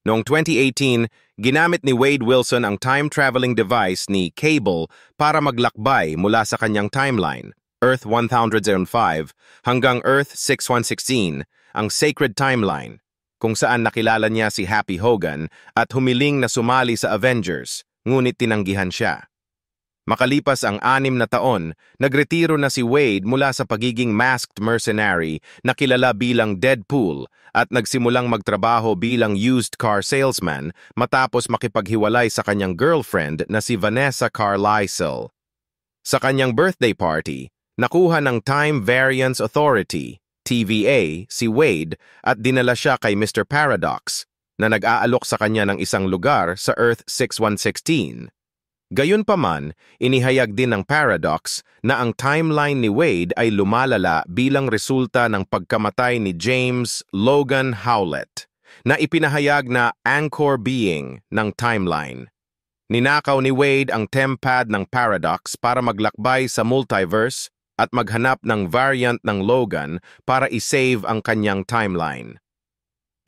Noong 2018, ginamit ni Wade Wilson ang time-traveling device ni Cable para maglakbay mula sa kanyang timeline, Earth 1005, hanggang Earth 6116, ang Sacred Timeline, kung saan nakilala niya si Happy Hogan at humiling na sumali sa Avengers, ngunit tinanggihan siya. Makalipas ang 6 na taon, nagretiro na si Wade mula sa pagiging masked mercenary na kilala bilang Deadpool at nagsimulang magtrabaho bilang used car salesman matapos makipaghiwalay sa kanyang girlfriend na si Vanessa Carlisle. Sa kanyang birthday party, nakuha ng Time Variance Authority, TVA, si Wade at dinala siya kay Mr. Paradox na nag-aalok sa kanya ng isang lugar sa Earth 6116. Gayunpaman, inihayag din ng Paradox na ang timeline ni Wade ay lumalala bilang resulta ng pagkamatay ni James Logan Howlett, na ipinahayag na anchor being ng timeline. Ninakaw ni Wade ang tempad ng Paradox para maglakbay sa multiverse at maghanap ng variant ng Logan para isave ang kanyang timeline.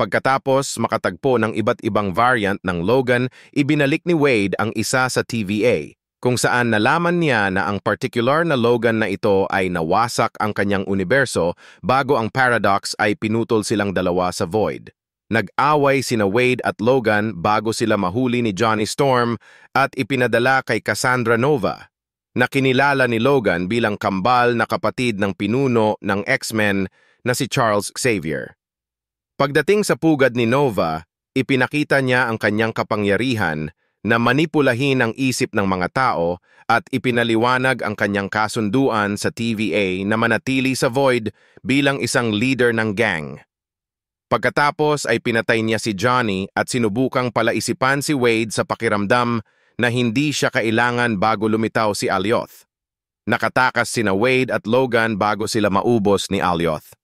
Pagkatapos makatagpo ng iba't ibang variant ng Logan, ibinalik ni Wade ang isa sa TVA, kung saan nalaman niya na ang particular na Logan na ito ay nawasak ang kanyang universo bago ang Paradox ay pinutol silang dalawa sa Void. Nag-away sina Wade at Logan bago sila mahuli ni Johnny Storm at ipinadala kay Cassandra Nova, na kinilala ni Logan bilang kambal na kapatid ng pinuno ng X-Men na si Charles Xavier. Pagdating sa pugad ni Nova, ipinakita niya ang kanyang kapangyarihan na manipulahin ang isip ng mga tao at ipinaliwanag ang kanyang kasunduan sa TVA na manatili sa Void bilang isang leader ng gang. Pagkatapos ay pinatay niya si Johnny at sinubukang palaisipan si Wade sa pakiramdam na hindi siya kailangan bago lumitaw si Alioth. Nakatakas sina Wade at Logan bago sila maubos ni Alioth.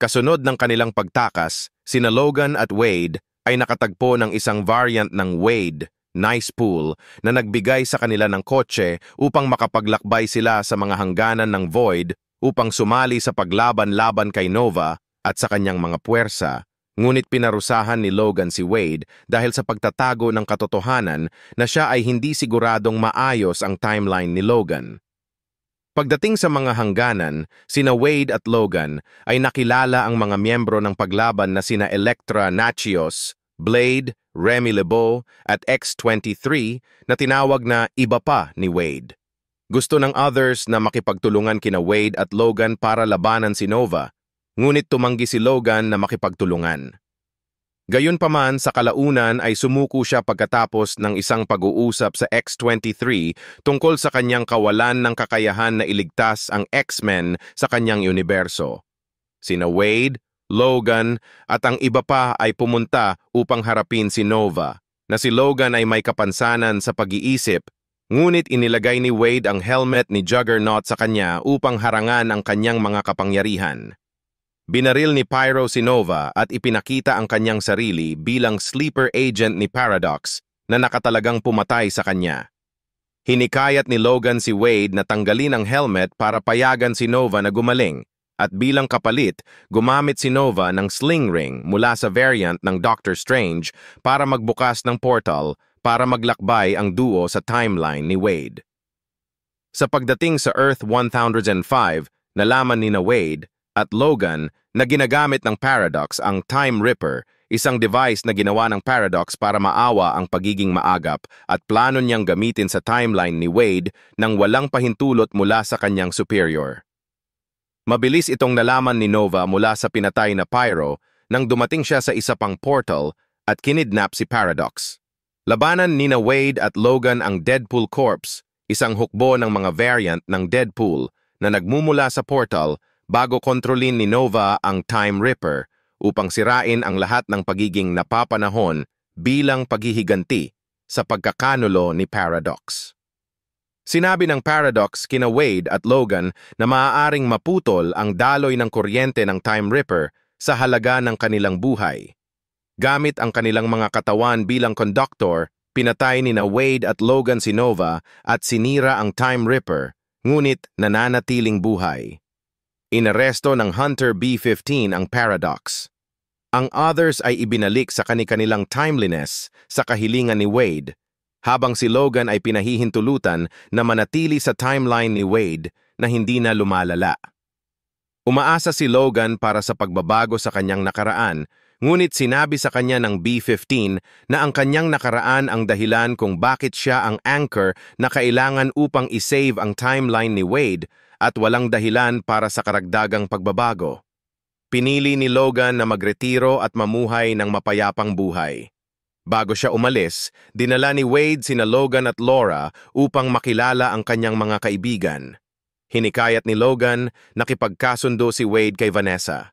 Kasunod ng kanilang pagtakas, sina Logan at Wade ay nakatagpo ng isang variant ng Wade, Nice Pool, na nagbigay sa kanila ng kotse upang makapaglakbay sila sa mga hangganan ng Void upang sumali sa paglaban-laban kay Nova at sa kanyang mga puwersa. Ngunit pinarusahan ni Logan si Wade dahil sa pagtatago ng katotohanan na siya ay hindi siguradong maayos ang timeline ni Logan. Pagdating sa mga hangganan, sina Wade at Logan ay nakilala ang mga miyembro ng paglaban na sina Elektra Natchios, Blade, Remy Lebo at X-23 na tinawag na iba pa ni Wade. Gusto ng others na makipagtulungan kina Wade at Logan para labanan si Nova, ngunit tumanggi si Logan na makipagtulungan. Gayunpaman, sa kalaunan ay sumuko siya pagkatapos ng isang pag-uusap sa X-23 tungkol sa kanyang kawalan ng kakayahan na iligtas ang X-Men sa kanyang universo. Sina Wade, Logan at ang iba pa ay pumunta upang harapin si Nova, na si Logan ay may kapansanan sa pag-iisip, ngunit inilagay ni Wade ang helmet ni Juggernaut sa kanya upang harangan ang kanyang mga kapangyarihan. Binaril ni Pyro si Nova at ipinakita ang kanyang sarili bilang sleeper agent ni Paradox na nakatalagang pumatay sa kanya. Hinikayat ni Logan si Wade na tanggalin ang helmet para payagan si Nova na gumaling at bilang kapalit, gumamit si Nova ng sling ring mula sa variant ng Doctor Strange para magbukas ng portal para maglakbay ang duo sa timeline ni Wade. Sa pagdating sa Earth 1005, nalaman ni Wade at Logan na ginagamit ng Paradox ang Time Ripper, isang device na ginawa ng Paradox para maawa ang pagiging maagap at plano niyang gamitin sa timeline ni Wade nang walang pahintulot mula sa kanyang superior. Mabilis itong nalaman ni Nova mula sa pinatay na Pyro nang dumating siya sa isa pang portal at kinidnap si Paradox. Labanan ni Wade at Logan ang Deadpool Corps, isang hukbo ng mga variant ng Deadpool na nagmumula sa portal bago kontrolin ni Nova ang Time Ripper upang sirain ang lahat ng pagiging napapanahon bilang paghihiganti sa pagkakanulo ni Paradox. Sinabi ng Paradox kina Wade at Logan na maaaring maputol ang daloy ng kuryente ng Time Ripper sa halaga ng kanilang buhay. Gamit ang kanilang mga katawan bilang conductor, pinatay ni Wade at Logan si Nova at sinira ang Time Ripper, ngunit nananatiling buhay. Inaresto ng Hunter B-15 ang Paradox. Ang others ay ibinalik sa kani-kanilang timeliness sa kahilingan ni Wade, habang si Logan ay pinahihintulutan na manatili sa timeline ni Wade na hindi na lumalala. Umaasa si Logan para sa pagbabago sa kanyang nakaraan, ngunit sinabi sa kanya ng B-15 na ang kanyang nakaraan ang dahilan kung bakit siya ang anchor na kailangan upang isave ang timeline ni Wade at walang dahilan para sa karagdagang pagbabago. Pinili ni Logan na magretiro at mamuhay ng mapayapang buhay. Bago siya umalis, dinala ni Wade sina Logan at Laura upang makilala ang kanyang mga kaibigan. Hinikayat ni Logan na kipagkasundo si Wade kay Vanessa.